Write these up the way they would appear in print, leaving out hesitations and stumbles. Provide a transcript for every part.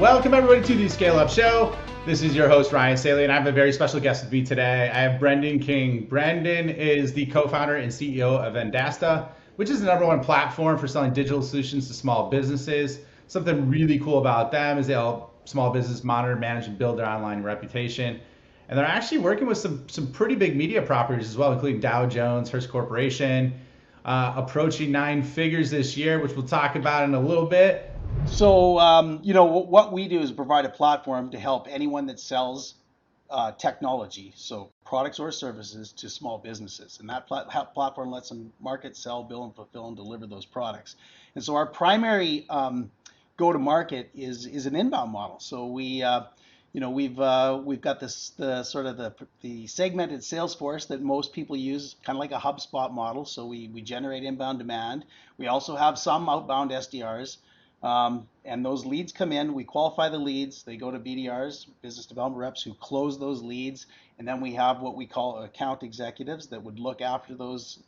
Welcome everybody to the Scale Up Show. This is your host Ryan Saley, and I have a very special guest with me today. I have Brendan King. Brendan is the co-founder and CEO of VendAsta, which is the #1 platform for selling digital solutions to small businesses. Something really cool about them is they help small business monitor, manage, and build their online reputation. And they're actually working with some pretty big media properties as well, including Dow Jones, Hearst Corporation, approaching 9 figures this year, which we'll talk about in a little bit. So, what we do is provide a platform to help anyone that sells technology, so products or services to small businesses. And that platform lets them market, sell, bill, and fulfill and deliver those products. And so our primary go-to-market is an inbound model. So we've got the segmented sales force that most people use, kind of like a HubSpot model. So we generate inbound demand. We also have some outbound SDRs. And those leads come in, we qualify the leads, they go to BDRs, business development reps, who close those leads, and then we have what we call account executives that would look after those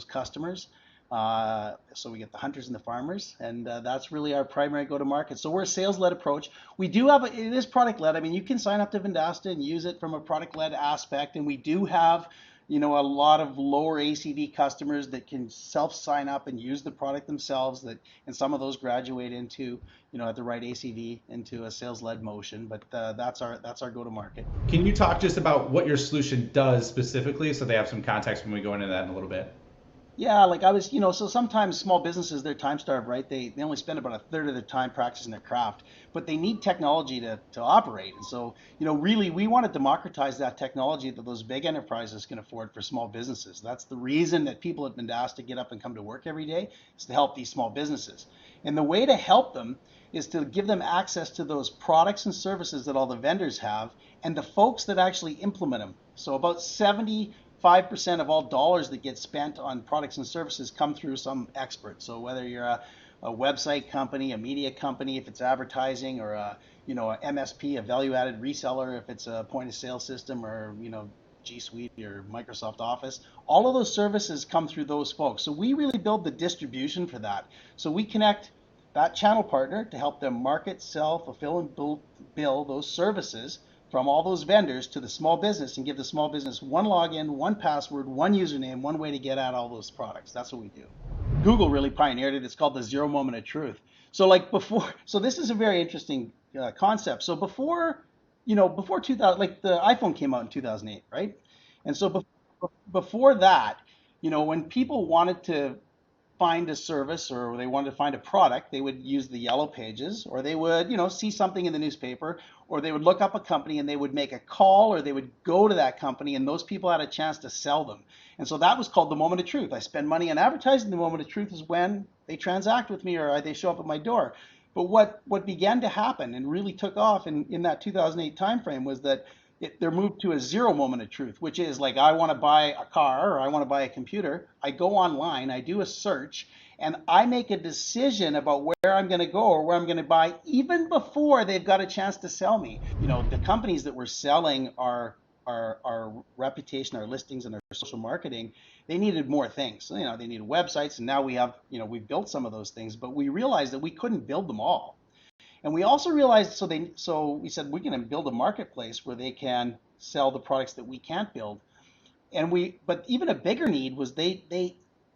customers. So we get the hunters and the farmers, and that's really our primary go-to-market. So we're a sales-led approach. We do have, it is product-led. I mean, you can sign up to VendAsta and use it from a product-led aspect, and we do have a lot of lower ACV customers that can self-sign up and use the product themselves, and some of those graduate into, at the right ACV into a sales-led motion, but that's our go-to-market. Can you talk just about what your solution does specifically so they have some context when we go into that in a little bit? Yeah, like so sometimes small businesses, they're time starved, right? They only spend about a third of their time practicing their craft, but they need technology to operate. And so, really we want to democratize that technology that those big enterprises can afford for small businesses. That's the reason that people have been asked to get up and come to work every day, is to help these small businesses. And the way to help them is to give them access to those products and services that all the vendors have, and the folks that actually implement them. So about 75% of all dollars that get spent on products and services come through some expert. So whether you're a website company, a media company, if it's advertising, or a MSP, a value-added reseller, if it's a point-of-sale system, or G Suite or Microsoft Office, all of those services come through those folks. So we really build the distribution for that. So we connect that channel partner to help them market, sell, fulfill, and bill those services from all those vendors to the small business, and give the small business one login, one password, one username, one way to get at all those products. That's what we do. Google really pioneered it. It's called the 0 moment of truth. So this is a very interesting concept. So before 2000, like the iPhone came out in 2008, right? And so before that, when people wanted to find a service or they wanted to find a product, they would use the yellow pages, or they would, see something in the newspaper, or they would look up a company and they would make a call, or they would go to that company, and those people had a chance to sell them. And so that was called the moment of truth. I spend money on advertising. The moment of truth is when they transact with me, or they show up at my door. But what began to happen and really took off in that 2008 timeframe was that they're moved to a 0 moment of truth, which is like, I want to buy a car, or I want to buy a computer. I go online, I do a search, and I make a decision about where I'm going to go or where I'm going to buy, even before they've got a chance to sell me. The companies that were selling our reputation, our listings, and our social marketing, they needed more things. So, they needed websites, and now we've built some of those things, but we realized that we couldn't build them all. And we also realized, so we said, we're going to build a marketplace where they can sell the products that we can't build. But even a bigger need was they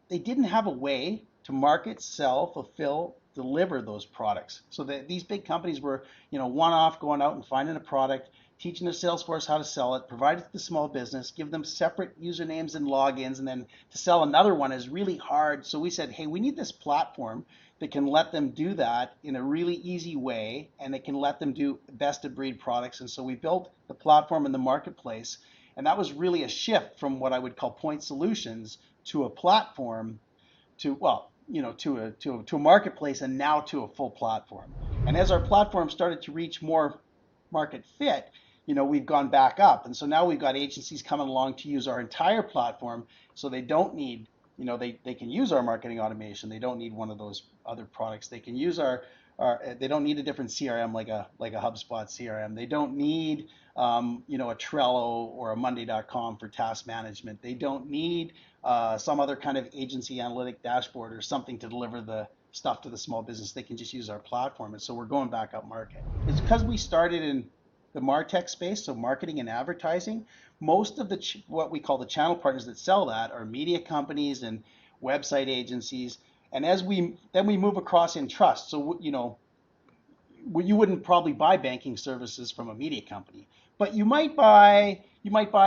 didn't have a way to market, sell, fulfill, deliver those products. So these big companies were, one-off, going out and finding a product, teaching their sales force how to sell it, provide it to the small business, give them separate usernames and logins, and then to sell another one is really hard. So we said, hey, we need this platform that can let them do that in a really easy way, and it can let them do best of breed products. And so we built the platform in the marketplace, and that was really a shift from what I would call point solutions to a platform, to a marketplace, and now to a full platform. And as our platform started to reach more market fit, we've gone back up. And so now we've got agencies coming along to use our entire platform, so they don't need, they can use our marketing automation. They don't need one of those other products. They can use they don't need a different CRM like a HubSpot CRM. They don't need a Trello or a Monday.com for task management. They don't need some other kind of agency analytic dashboard or something to deliver stuff to the small business, they can just use our platform. And so we're going back up market. It's because we started in the MarTech space, so marketing and advertising. Most of the what we call the channel partners that sell that are media companies and website agencies. And as we move across in trust, so you wouldn't probably buy banking services from a media company, but you might buy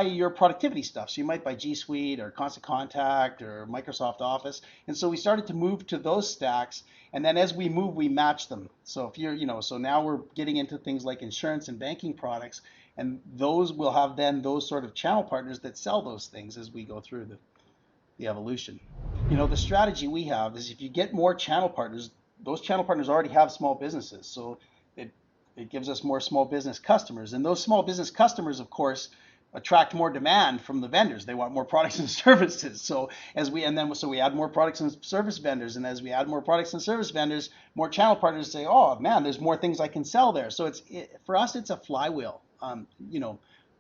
your productivity stuff. So you might buy G Suite or Constant Contact or Microsoft Office. And so we started to move to those stacks. And then as we move, we match them. So if so now we're getting into things like insurance and banking products, and those will have then those sort of channel partners that sell those things as we go through the evolution. The strategy we have is if you get more channel partners, those channel partners already have small businesses. So it gives us more small business customers. And those small business customers, of course, attract more demand from the vendors. They want more products and services. So we add more products and service vendors. And as we add more products and service vendors, more channel partners say, oh man, there's more things I can sell there. So for us, it's a flywheel.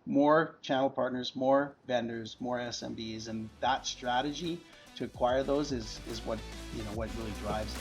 More channel partners, more vendors, more SMBs, and that strategy to acquire those is what really drives it.